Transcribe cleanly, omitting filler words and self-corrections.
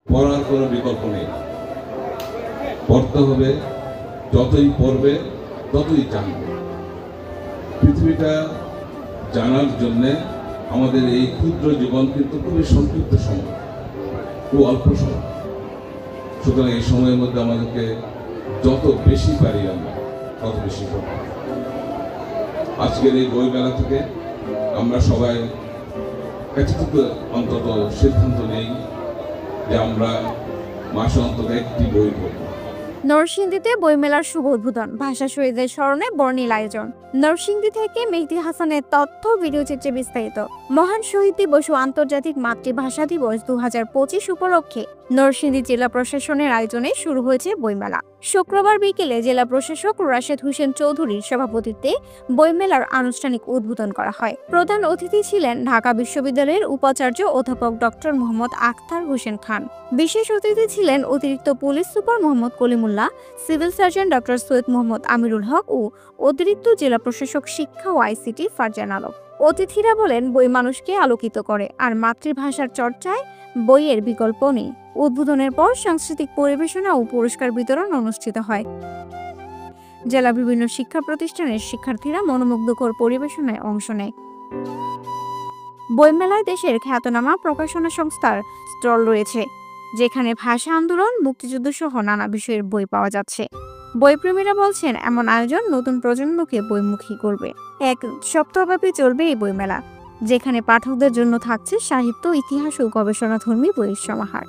পড়ার কোনো বিকল্প নেই, পড়তে হবে। যতই পড়বে ততই জানবে। পৃথিবীটা জানার জন্যে আমাদের এই ক্ষুদ্র জীবন কিন্তু খুবই সংক্ষিপ্ত সময়, খুব অল্প সময়। সুতরাং এই সময়ের মধ্যে আমাদেরকে যত বেশি পারি আমরা তত বেশি পড়ব। আজকের এই বই মেলা থেকে আমরা সবাই এতটুকু অন্তত সিদ্ধান্ত নেই যে আমরা মাসে অন্তত একটি বই পড়ব। নরসিংদীতে বইমেলার শুভ উদ্বোধন, ভাষা শহীদদের স্মরণে বর্ণিল আয়োজন। নরসিংদী থেকে মেহেদী হাসানের তথ্য ভিডিও চিত্রে বিস্তারিত। মহান শহীদ দিবস ও আন্তর্জাতিক মাতৃভাষা দিবস 2025 উপলক্ষে নরসিংদী জেলা প্রশাসনের আয়োজনে শুরু হয়েছে বইমেলা। শুক্রবার বিকেলে জেলা প্রশাসক রাশেদ হোসেন চৌধুরীর সভাপতিত্বে বইমেলার আনুষ্ঠানিক উদ্বোধন করা হয়। প্রধান অতিথি ছিলেন ঢাকা বিশ্ববিদ্যালয়ের উপাচার্য অধ্যাপক ডক্টর মোহাম্মদ আখতার হোসেন খান। বিশেষ অতিথি ছিলেন অতিরিক্ত police super Mohammad Kalimullah, civil surgeon doctor Syed Mohammad Amirul Haque ও অতিরিক্ত জেলা প্রশাসক শিক্ষা ও আইসিটি ফারজান আলম। অতিথিরা বলেন, বই মানুষকে আলোকিত করে, আর মাতৃভাষার চর্চায় বইয়ের বিকল্প নেই। উদ্বোধনের পর সাংস্কৃতিক পরিবেশনা ও পুরস্কার বিতরণ অনুষ্ঠিত হয়। জেলা বিভিন্ন শিক্ষা প্রতিষ্ঠানের শিক্ষার্থীরা মনোমুগ্ধকর পরিবেশনায় অংশ নেয়। বইমেলায় দেশের খ্যাতনামা প্রকাশনা সংস্থার স্টল রয়েছে, যেখানে ভাষা আন্দোলন, মুক্তিযুদ্ধ সহ নানা বিষয়ের বই পাওয়া যাচ্ছে। বইপ্রেমীরা বলছেন, এমন আয়োজন নতুন প্রজন্মকে বইমুখী করবে। এক সপ্তাহব্যাপী চলবে এই বইমেলা, যেখানে পাঠকদের জন্য থাকছে সাহিত্য, ইতিহাস ও গবেষণাধর্মী বইয়ের সমাহার।